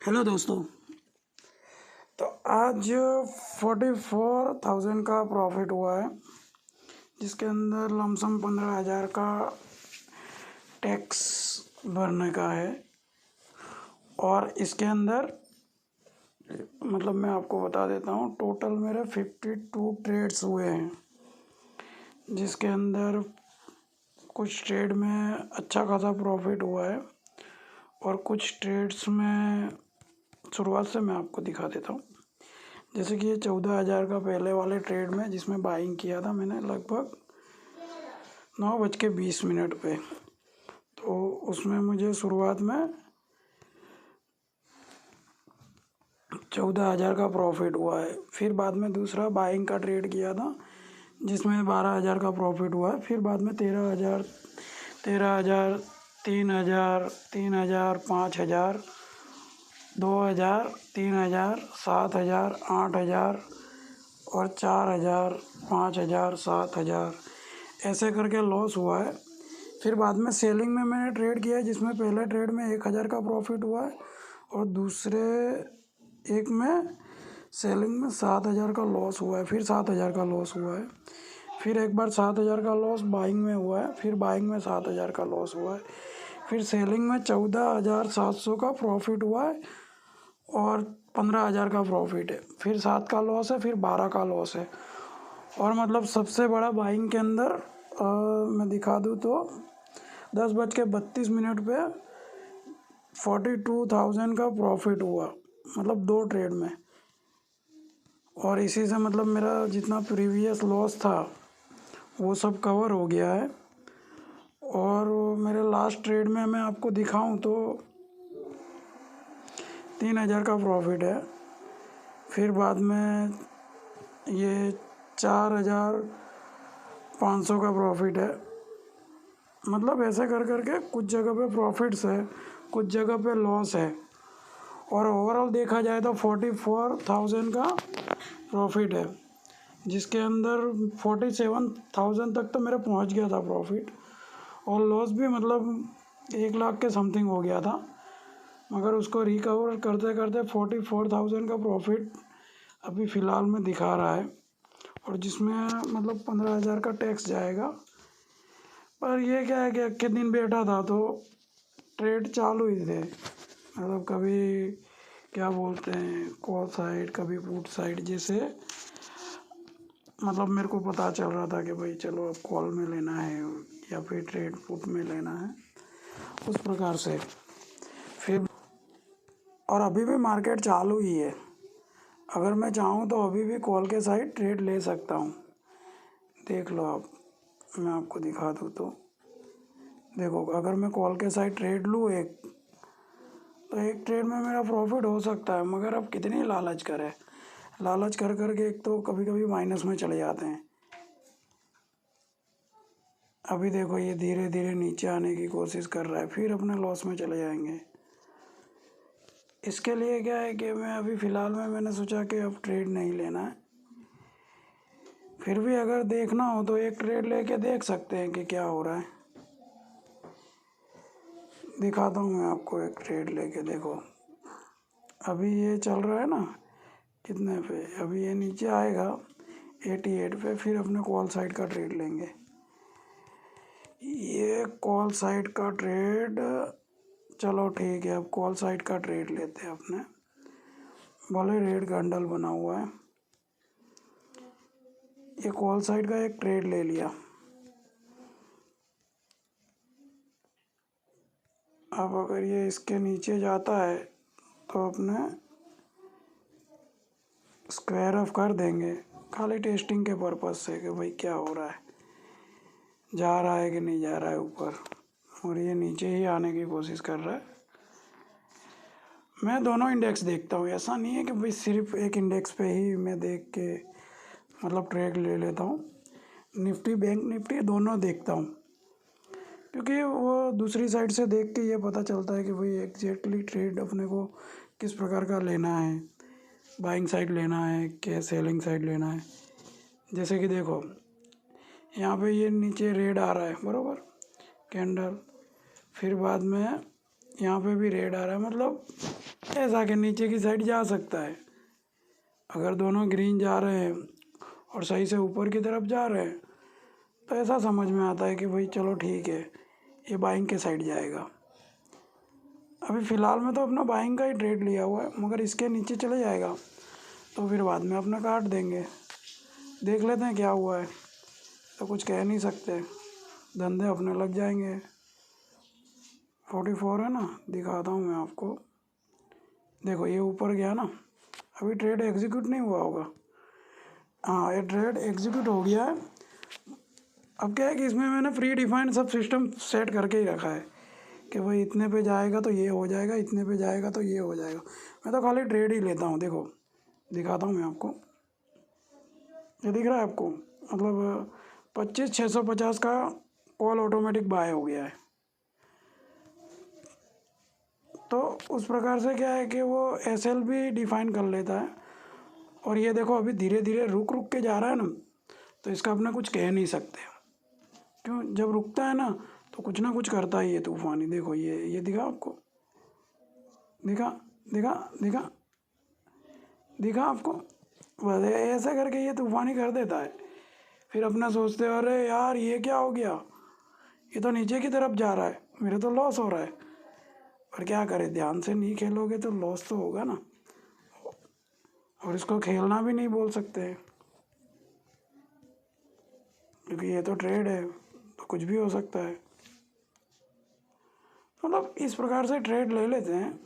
Hello दोस्तों। तो आज 44,000 का प्रॉफिट हुआ है, जिसके अंदर लमसम 15,000 का टैक्स भरने का है। और इसके अंदर मतलब मैं आपको बता देता हूँ, टोटल मेरे 52 ट्रेड्स हुए हैं, जिसके अंदर कुछ ट्रेड में अच्छा खासा प्रॉफिट हुआ है और कुछ ट्रेड्स में शुरुआत से मैं आपको दिखा देता हूँ। जैसे कि ये 14,000 का पहले वाले ट्रेड में, जिसमें बाइंग किया था मैंने लगभग 9:20 पे, तो उसमें मुझे शुरुआत में 14,000 का प्रॉफिट हुआ है। फिर बाद में दूसरा बाइंग का ट्रेड किया था, जिसमें 12,000 का प्रॉफिट हुआ है। फिर बाद में 13,000, 3,000, 3,000, 5,000, 2,000, 3,000, 7,000, 8,000 और 4,000, 5,000, 7,000 ऐसे करके लॉस हुआ है। फिर बाद में सेलिंग में मैंने ट्रेड किया है, जिसमें पहले ट्रेड में 1,000 का प्रॉफिट हुआ है और दूसरे एक में सेलिंग में 7,000 का लॉस हुआ है। फिर 7,000 का लॉस हुआ है। फिर एक बार 7,000 का लॉस बाइंग में हुआ है। फिर बाइंग में 7,000 का लॉस हुआ है। फिर सेलिंग में 14,700 का प्रॉफिट हुआ है और 15,000 का प्रॉफिट है। फिर 7 का लॉस है, फिर 12 का लॉस है। और मतलब सबसे बड़ा बाइंग के अंदर मैं दिखा दूँ तो 10:32 पे 42,000 का प्रॉफिट हुआ, मतलब 2 ट्रेड में। और इसी से मतलब मेरा जितना प्रीवियस लॉस था वो सब कवर हो गया है। और मेरे लास्ट ट्रेड में मैं आपको दिखाऊं तो 3,000 का प्रॉफिट है। फिर बाद में ये 4,500 का प्रॉफिट है। मतलब ऐसे कर करके कुछ जगह पे प्रॉफिट्स है, कुछ जगह पे लॉस है। और ओवरऑल देखा जाए तो 44,000 का प्रॉफिट है, जिसके अंदर 47,000 तक तो मेरा पहुंच गया था प्रॉफिट। और लॉस भी मतलब 1,00,000 के समथिंग हो गया था, मगर उसको रिकवर करते करते 44,000 का प्रॉफिट अभी फ़िलहाल में दिखा रहा है। और जिसमें मतलब 15,000 का टैक्स जाएगा। पर ये क्या है कि इक्कीस दिन बैठा था तो ट्रेड चालू ही थे, मतलब कभी क्या बोलते हैं कॉल साइड, कभी पुट साइड। जैसे मतलब मेरे को पता चल रहा था कि भाई चलो अब कॉल में लेना है या फिर ट्रेड पुट में लेना है, उस प्रकार से। फिर और अभी भी मार्केट चालू ही है। अगर मैं चाहूँ तो अभी भी कॉल के साइड ट्रेड ले सकता हूँ। देख लो आप, मैं आपको दिखा दूँ तो देखो, अगर मैं कॉल के साइड ट्रेड लूँ तो एक ट्रेड में मेरा प्रॉफिट हो सकता है। मगर अब कितनी लालच करें, लालच कर करके एक तो कभी कभी माइनस में चले जाते हैं। अभी देखो ये धीरे धीरे नीचे आने की कोशिश कर रहा है, फिर अपने लॉस में चले जाएंगे। इसके लिए क्या है कि मैं अभी फ़िलहाल में मैंने सोचा कि अब ट्रेड नहीं लेना है। फिर भी अगर देखना हो तो एक ट्रेड लेके देख सकते हैं कि क्या हो रहा है। दिखाता हूँ मैं आपको एक ट्रेड लेके। देखो अभी ये चल रहा है ना कितने पे, अभी ये नीचे आएगा 88 पे, फिर अपने कॉल साइड का ट्रेड लेंगे। ये कॉल साइड का ट्रेड, चलो ठीक है, अब कॉल साइड का ट्रेड लेते हैं अपने। भले रेड कैंडल बना हुआ है, ये कॉल साइड का एक ट्रेड ले लिया। अब अगर ये इसके नीचे जाता है तो अपने स्क्वायर ऑफ कर देंगे, खाली टेस्टिंग के पर्पज़ से कि भाई क्या हो रहा है, जा रहा है कि नहीं जा रहा है ऊपर। और ये नीचे ही आने की कोशिश कर रहा है। मैं दोनों इंडेक्स देखता हूँ, ऐसा नहीं है कि भाई सिर्फ एक इंडेक्स पे ही मैं देख के मतलब ट्रेड ले लेता हूँ। निफ्टी, बैंक निफ्टी दोनों देखता हूँ, क्योंकि वो दूसरी साइड से देख के ये पता चलता है कि भाई एग्जैक्टली ट्रेड अपने को किस प्रकार का लेना है, बाइंग साइड लेना है कि सेलिंग साइड लेना है। जैसे कि देखो यहाँ पे ये नीचे रेड आ रहा है बराबर कैंडल, फिर बाद में यहाँ पे भी रेड आ रहा है, मतलब ऐसा कि नीचे की साइड जा सकता है। अगर दोनों ग्रीन जा रहे हैं और सही से ऊपर की तरफ जा रहे हैं तो ऐसा समझ में आता है कि भाई चलो ठीक है, ये बाइंग के साइड जाएगा। अभी फ़िलहाल में तो अपना बाइंग का ही ट्रेड लिया हुआ है, मगर इसके नीचे चले जाएगा तो फिर बाद में अपना काट देंगे। देख लेते हैं क्या हुआ है, तो कुछ कह नहीं सकते, धंधे अपने लग जाएंगे। 44 है ना, दिखाता हूँ मैं आपको। देखो ये ऊपर गया ना, अभी ट्रेड एग्जीक्यूट नहीं हुआ होगा। हाँ, ये ट्रेड एग्जीक्यूट हो गया है। अब क्या है कि इसमें मैंने प्री डिफाइंड सब सिस्टम सेट करके ही रखा है कि भाई इतने पे जाएगा तो ये हो जाएगा, इतने पे जाएगा तो ये हो जाएगा। मैं तो खाली ट्रेड ही लेता हूँ। देखो दिखाता हूँ मैं आपको, ये दिख रहा है आपको, मतलब 25,650 का कॉल ऑटोमेटिक बाय हो गया है। तो उस प्रकार से क्या है कि वो एसएल भी डिफाइन कर लेता है। और ये देखो अभी धीरे धीरे रुक रुक के जा रहा है ना, तो इसका अपना कुछ कह नहीं सकते। क्यों, जब रुकता है ना तो कुछ ना कुछ करता ही है तूफानी। देखो ये दिखा आपको, दिखा दिखा दिखा दिखा आपको, बस ऐसे करके ये तूफानी कर देता है। फिर अपना सोचते हो अरे यार ये क्या हो गया, ये तो नीचे की तरफ जा रहा है, मेरे तो लॉस हो रहा है। पर क्या करें, ध्यान से नहीं खेलोगे तो लॉस तो होगा ना। और इसको खेलना भी नहीं बोल सकते क्योंकि ये तो ट्रेड है, तो कुछ भी हो सकता है। मतलब इस प्रकार से ट्रेड ले लेते हैं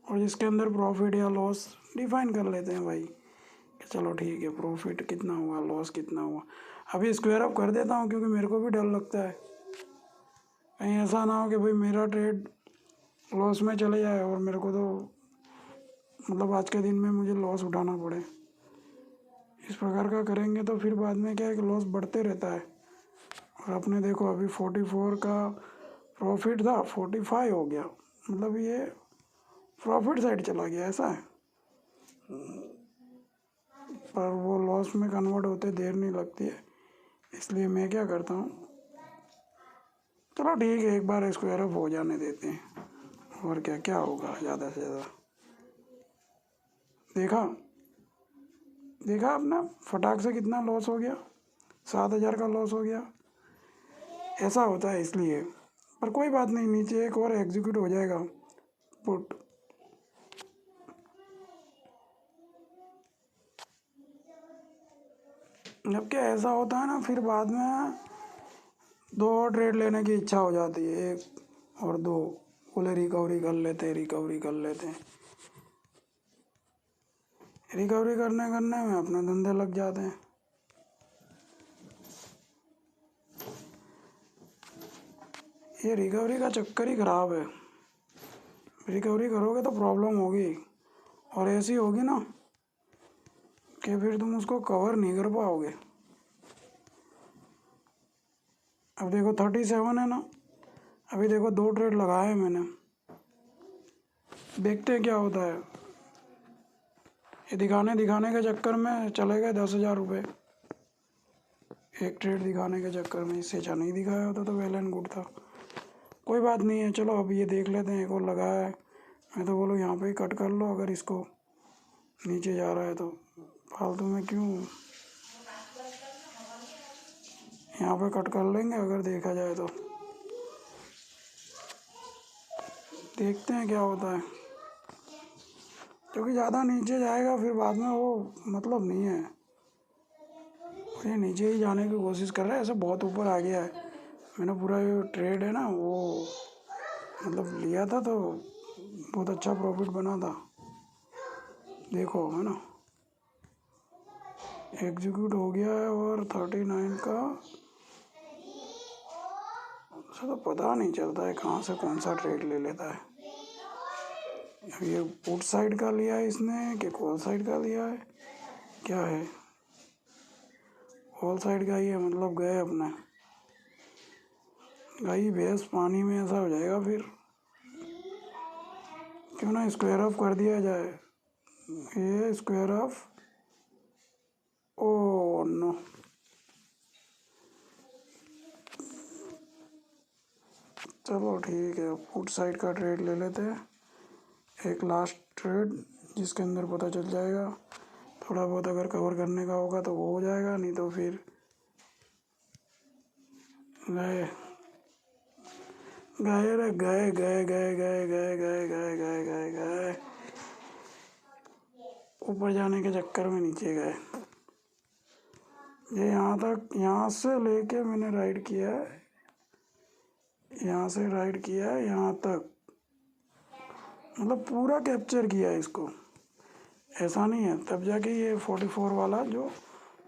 और जिसके अंदर प्रॉफिट या लॉस डिफाइन कर लेते हैं भाई कि चलो ठीक है, प्रॉफिट कितना हुआ, लॉस कितना हुआ। अभी स्क्वायर अप कर देता हूँ क्योंकि मेरे को भी डर लगता है कहीं ऐसा ना हो कि भाई मेरा ट्रेड लॉस में चले जाए और मेरे को तो मतलब आज के दिन में मुझे लॉस उठाना पड़े। इस प्रकार का करेंगे तो फिर बाद में क्या है कि लॉस बढ़ते रहता है। और आपने देखो अभी 44 का प्रॉफिट था, 45 हो गया, मतलब ये प्रॉफिट साइड चला गया, ऐसा है। पर वो लॉस में कन्वर्ट होते देर नहीं लगती है, इसलिए मैं क्या करता हूँ, चलो ठीक है एक बार स्क्वायर अप हो जाने देते हैं, और क्या क्या होगा ज़्यादा से ज़्यादा। देखा देखा आपने फटाक से कितना लॉस हो गया, 7,000 का लॉस हो गया। ऐसा होता है इसलिए, पर कोई बात नहीं, नीचे एक और एग्जीक्यूट हो जाएगा पुट। जब क्या ऐसा होता है ना, फिर बाद में दो और ट्रेड लेने की इच्छा हो जाती है, एक और दो, बोले रिकवरी कर लेते हैं, रिकवरी कर लेते हैं। रिकवरी करने करने में अपने धंधे लग जाते हैं। ये रिकवरी का चक्कर ही खराब है। रिकवरी करोगे तो प्रॉब्लम होगी, और ऐसी होगी ना कि फिर तुम उसको कवर नहीं कर पाओगे। अब देखो 37 है ना, अभी देखो 2 ट्रेड लगाए हैं मैंने, देखते हैं क्या होता है। ये दिखाने दिखाने के चक्कर में चले गए 10,000 रुपये, एक ट्रेड दिखाने के चक्कर में। इससे अच्छा नहीं दिखाया होता तो वेल एंड गुड था। कोई बात नहीं है, चलो अब ये देख लेते हैं। एक और लगाया है, मैं तो बोलो यहाँ पे ही कट कर लो, अगर इसको नीचे जा रहा है तो फालतू में क्यों, यहाँ पे कट कर लेंगे अगर देखा जाए तो। देखते हैं क्या होता है, क्योंकि ज़्यादा नीचे जाएगा फिर बाद में वो मतलब नहीं है। ये नीचे ही जाने की कोशिश कर रहा है, ऐसे बहुत ऊपर आ गया है। मैंने पूरा जो ट्रेड है ना वो मतलब लिया था तो बहुत अच्छा प्रॉफिट बना था, देखो है ना। एग्जीक्यूट हो गया है और 39 का उसे तो पता नहीं चलता है कहाँ से कौन सा ट्रेड ले लेता है। अब ये पुट साइड का लिया है इसने कि कॉल साइड का लिया है, क्या है, कॉल साइड का ही है, मतलब गए अपने गाई भैंस पानी में, ऐसा हो जाएगा फिर। क्यों ना स्क्वायर ऑफ कर दिया जाए, ये स्क्वायर ऑफ, ओ नो, चलो ठीक है पुट साइड का ट्रेड ले लेते हैं। एक लास्ट ट्रेड जिसके अंदर पता चल जाएगा। थोड़ा बहुत अगर कवर करने का होगा तो वो हो जाएगा, नहीं तो फिर गए गए रे गए गए गए गए गए गए गए गए गए गए ऊपर जाने के चक्कर में नीचे गए। ये यहाँ तक, यहाँ से लेके मैंने राइड किया है, यहाँ से राइड किया है यहाँ तक, मतलब पूरा कैप्चर किया है इसको। ऐसा नहीं है, तब जाके ये 44 वाला जो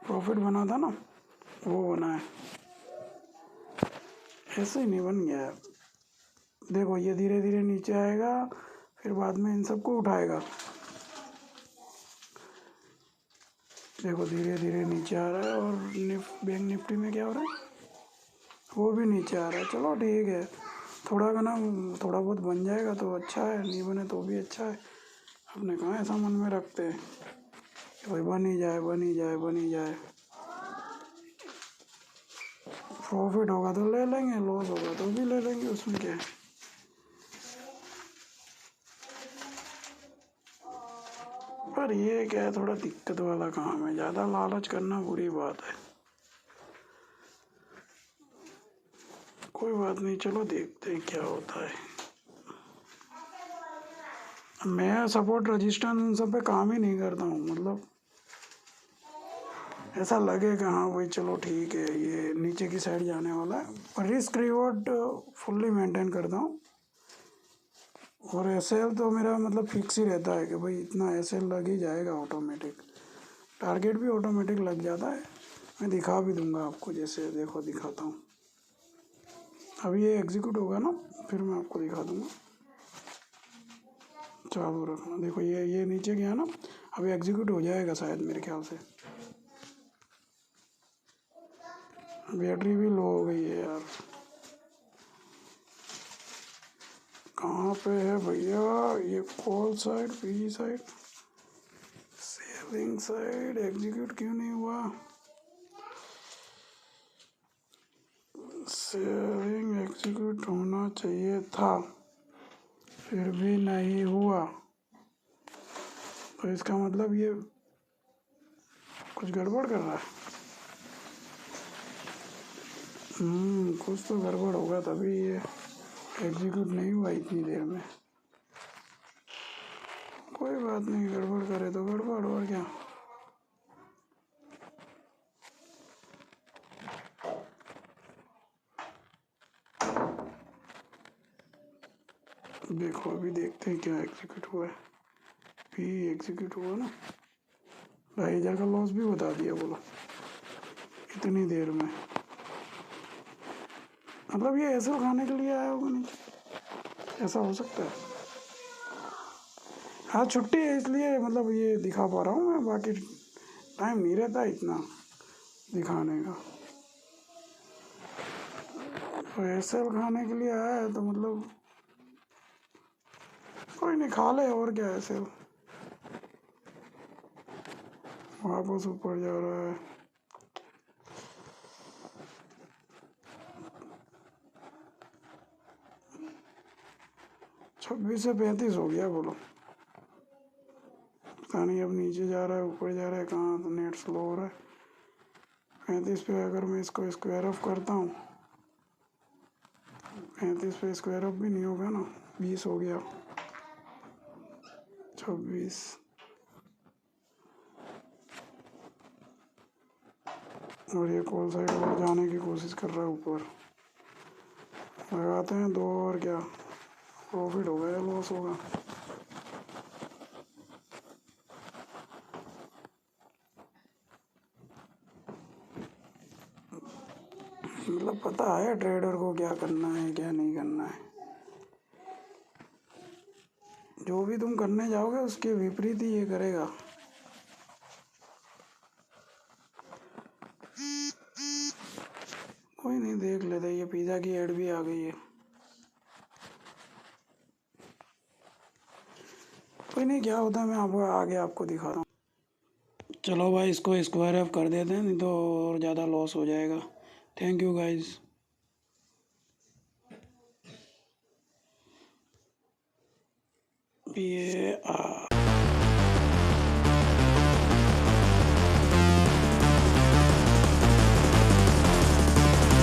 प्रॉफिट बना था ना वो बना है, ऐसे ही नहीं बन गया है। देखो ये धीरे धीरे नीचे आएगा, फिर बाद में इन सबको उठाएगा। देखो धीरे धीरे नीचे आ रहा है। और बैंक निफ्टी में क्या हो रहा है, वो भी नीचे आ रहा है। चलो ठीक है, थोड़ा का ना थोड़ा बहुत बन जाएगा तो अच्छा है, नहीं बने तो भी अच्छा है। अपने कहाँ ऐसा मन में रखते हैं कि भाई बन ही जाए बन ही जाए बन ही जाए। प्रॉफिट होगा तो ले लेंगे, लॉस होगा तो भी ले लेंगे, उसमें क्या है। पर ये क्या है, थोड़ा दिक्कत वाला काम है, ज़्यादा लालच करना बुरी बात है। कोई बात नहीं, चलो देखते हैं क्या होता है। मैं सपोर्ट रजिस्टेंस उन सब पे काम ही नहीं करता हूँ, मतलब ऐसा लगे कि हाँ भाई चलो ठीक है ये नीचे की साइड जाने वाला है, पर रिस्क रिवॉर्ड फुल्ली मेंटेन करता हूँ। और एसएल तो मेरा मतलब फिक्स ही रहता है कि भाई इतना एसएल लग ही जाएगा ऑटोमेटिक, टारगेट भी ऑटोमेटिक लग जाता है। मैं दिखा भी दूंगा आपको, जैसे देखो दिखाता हूँ। अभी ये एग्जीक्यूट होगा ना, फिर मैं आपको दिखा दूंगा। चालू रखना, देखो ये नीचे गया ना, अभी एग्जीक्यूट हो जाएगा शायद मेरे ख्याल से। बैटरी भी लो हो गई है यार। कहाँ पे है भैया ये call side, P side, selling side, execute क्यों नहीं हुआ? सेलिंग एग्जीक्यूट होना चाहिए था, फिर भी नहीं हुआ, तो इसका मतलब ये कुछ गड़बड़ कर रहा है। कुछ तो गड़बड़ होगा, तभी ये एग्जीक्यूट नहीं हुआ इतनी देर में। कोई बात नहीं, गड़बड़ करे तो गड़बड़, और क्या। देखो अभी देखते हैं क्या एग्जीक्यूट हुआ है। भी एग्जीक्यूट हुआ ना, 2,500 का लॉस भी बता दिया, बोलो इतनी देर में। मतलब ये ऐसा खाने के लिए आया होगा, नहीं ऐसा हो सकता है। हाँ छुट्टी है इसलिए मतलब ये दिखा पा रहा हूँ मैं, बाकी टाइम नहीं रहता इतना दिखाने का। तो ऐसे खाने के लिए आया है तो मतलब कोई नहीं, खा ले, और क्या। ऐसे वापस ऊपर जा रहा है। छब्बीस से 35 हो गया, बोलो पता नहीं अब नीचे जा रहा है ऊपर जा रहा है, कहाँ तो नेट स्लो हो रहा है। 35 पे अगर मैं इसको स्क्वायर ऑफ करता हूँ, 35 पे स्क्वायर ऑफ भी नहीं होगा ना, 20 हो गया, 26। और ये कॉल साइड और जाने की कोशिश कर रहा है ऊपर। लगाते हैं दो, और क्या प्रॉफिट होगा या लॉस होगा। मतलब पता है ट्रेडर को क्या करना है क्या नहीं करना है। जो भी तुम करने जाओगे उसके विपरीत ही ये करेगा। कोई नहीं, देख लेते। ये पिज़्ज़ा की ऐड भी आ गई है। कोई नहीं, क्या होता है मैं आपको आगे आपको दिखा रहा हूँ। चलो भाई इसको स्क्वायर ऑफ कर देते हैं, नहीं तो और ज़्यादा लॉस हो जाएगा। Thank you guys. PAR